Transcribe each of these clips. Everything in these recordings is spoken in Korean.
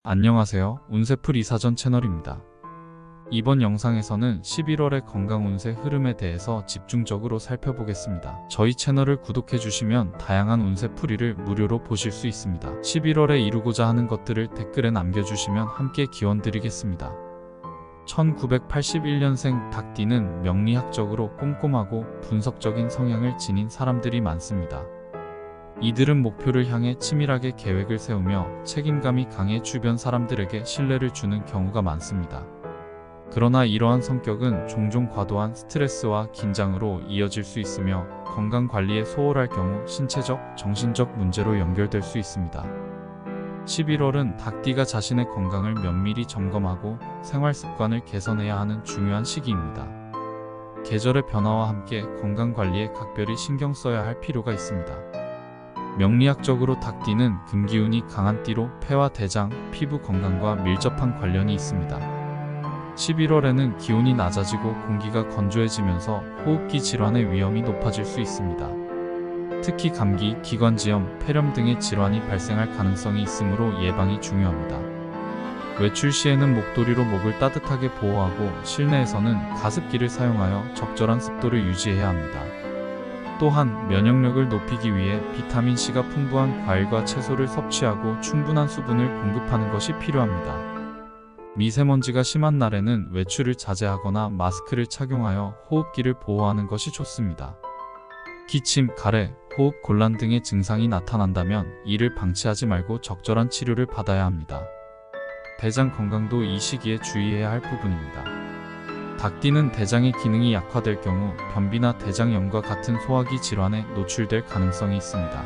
안녕하세요. 운세풀 이사전 채널입니다. 이번 영상에서는 11월의 건강 운세 흐름에 대해서 집중적으로 살펴보겠습니다. 저희 채널을 구독해주시면 다양한 운세풀이를 무료로 보실 수 있습니다. 11월에 이루고자 하는 것들을 댓글에 남겨주시면 함께 기원드리겠습니다. 1981년생 닭띠는 명리학적으로 꼼꼼하고 분석적인 성향을 지닌 사람들이 많습니다. 이들은 목표를 향해 치밀하게 계획을 세우며 책임감이 강해 주변 사람들에게 신뢰를 주는 경우가 많습니다. 그러나 이러한 성격은 종종 과도한 스트레스와 긴장으로 이어질 수 있으며 건강관리에 소홀할 경우 신체적, 정신적 문제로 연결될 수 있습니다. 11월은 닭띠가 자신의 건강을 면밀히 점검하고 생활습관을 개선해야 하는 중요한 시기입니다. 계절의 변화와 함께 건강관리에 각별히 신경 써야 할 필요가 있습니다. 명리학적으로 닭띠는 금기운이 강한 띠로 폐와 대장, 피부 건강과 밀접한 관련이 있습니다. 11월에는 기온이 낮아지고 공기가 건조해지면서 호흡기 질환의 위험이 높아질 수 있습니다. 특히 감기, 기관지염, 폐렴 등의 질환이 발생할 가능성이 있으므로 예방이 중요합니다. 외출 시에는 목도리로 목을 따뜻하게 보호하고 실내에서는 가습기를 사용하여 적절한 습도를 유지해야 합니다. 또한 면역력을 높이기 위해 비타민C가 풍부한 과일과 채소를 섭취하고 충분한 수분을 공급하는 것이 필요합니다. 미세먼지가 심한 날에는 외출을 자제하거나 마스크를 착용하여 호흡기를 보호하는 것이 좋습니다. 기침, 가래, 호흡 곤란 등의 증상이 나타난다면 이를 방치하지 말고 적절한 치료를 받아야 합니다. 대장 건강도 이 시기에 주의해야 할 부분입니다. 닭띠는 대장의 기능이 약화될 경우 변비나 대장염과 같은 소화기 질환에 노출될 가능성이 있습니다.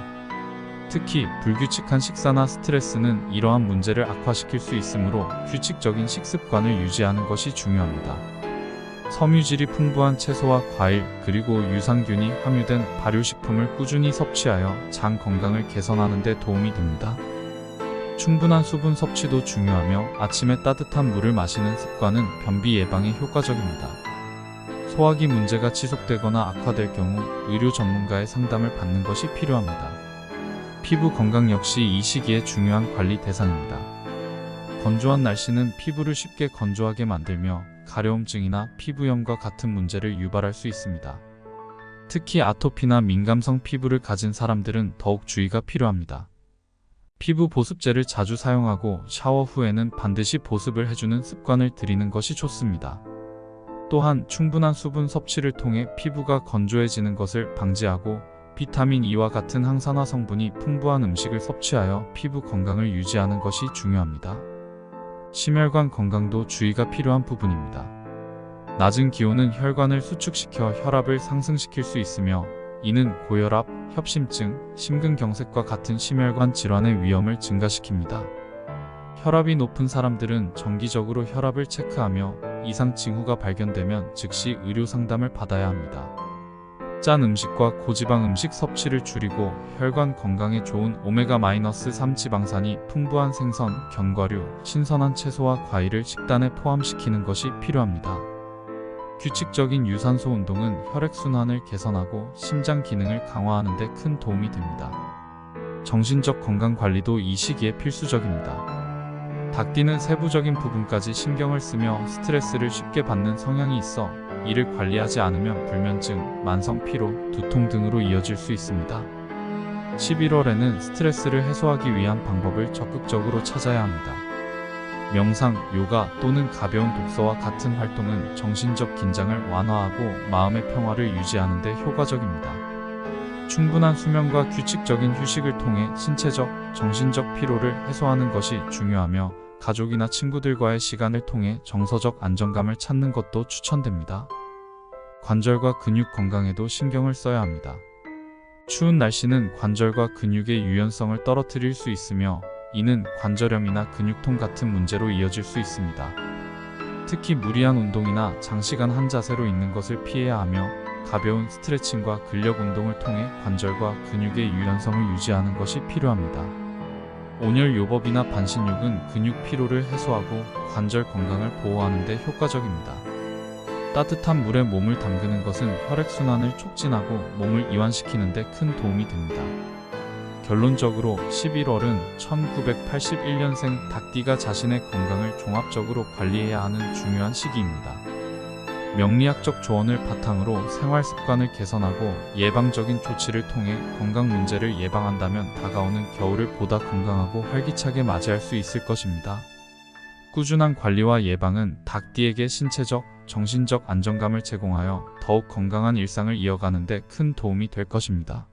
특히 불규칙한 식사나 스트레스는 이러한 문제를 악화시킬 수 있으므로 규칙적인 식습관을 유지하는 것이 중요합니다. 섬유질이 풍부한 채소와 과일, 그리고 유산균이 함유된 발효식품을 꾸준히 섭취하여 장 건강을 개선하는 데 도움이 됩니다. 충분한 수분 섭취도 중요하며 아침에 따뜻한 물을 마시는 습관은 변비 예방에 효과적입니다. 소화기 문제가 지속되거나 악화될 경우 의료 전문가의 상담을 받는 것이 필요합니다. 피부 건강 역시 이 시기에 중요한 관리 대상입니다. 건조한 날씨는 피부를 쉽게 건조하게 만들며 가려움증이나 피부염과 같은 문제를 유발할 수 있습니다. 특히 아토피나 민감성 피부를 가진 사람들은 더욱 주의가 필요합니다. 피부 보습제를 자주 사용하고 샤워 후에는 반드시 보습을 해주는 습관을 들이는 것이 좋습니다. 또한 충분한 수분 섭취를 통해 피부가 건조해지는 것을 방지하고 비타민 E와 같은 항산화 성분이 풍부한 음식을 섭취하여 피부 건강을 유지하는 것이 중요합니다. 심혈관 건강도 주의가 필요한 부분입니다. 낮은 기온은 혈관을 수축시켜 혈압을 상승시킬 수 있으며 이는 고혈압, 협심증, 심근경색과 같은 심혈관 질환의 위험을 증가시킵니다. 혈압이 높은 사람들은 정기적으로 혈압을 체크하며 이상 징후가 발견되면 즉시 의료 상담을 받아야 합니다. 짠 음식과 고지방 음식 섭취를 줄이고 혈관 건강에 좋은 오메가-3 지방산이 풍부한 생선, 견과류, 신선한 채소와 과일을 식단에 포함시키는 것이 필요합니다. 규칙적인 유산소 운동은 혈액순환을 개선하고 심장 기능을 강화하는 데 큰 도움이 됩니다. 정신적 건강 관리도 이 시기에 필수적입니다. 닭띠는 세부적인 부분까지 신경을 쓰며 스트레스를 쉽게 받는 성향이 있어 이를 관리하지 않으면 불면증, 만성 피로, 두통 등으로 이어질 수 있습니다. 11월에는 스트레스를 해소하기 위한 방법을 적극적으로 찾아야 합니다. 명상, 요가 또는 가벼운 독서와 같은 활동은 정신적 긴장을 완화하고 마음의 평화를 유지하는 데 효과적입니다. 충분한 수면과 규칙적인 휴식을 통해 신체적, 정신적 피로를 해소하는 것이 중요하며 가족이나 친구들과의 시간을 통해 정서적 안정감을 찾는 것도 추천됩니다. 관절과 근육 건강에도 신경을 써야 합니다. 추운 날씨는 관절과 근육의 유연성을 떨어뜨릴 수 있으며 이는 관절염이나 근육통 같은 문제로 이어질 수 있습니다. 특히 무리한 운동이나 장시간 한 자세로 있는 것을 피해야 하며 가벼운 스트레칭과 근력 운동을 통해 관절과 근육의 유연성을 유지하는 것이 필요합니다. 온열 요법이나 반신욕은 근육 피로를 해소하고 관절 건강을 보호하는 데 효과적입니다. 따뜻한 물에 몸을 담그는 것은 혈액순환을 촉진하고 몸을 이완시키는 데 큰 도움이 됩니다. 결론적으로 11월은 1981년생 닭띠가 자신의 건강을 종합적으로 관리해야 하는 중요한 시기입니다. 명리학적 조언을 바탕으로 생활 습관을 개선하고 예방적인 조치를 통해 건강 문제를 예방한다면 다가오는 겨울을 보다 건강하고 활기차게 맞이할 수 있을 것입니다. 꾸준한 관리와 예방은 닭띠에게 신체적, 정신적 안정감을 제공하여 더욱 건강한 일상을 이어가는 데 큰 도움이 될 것입니다.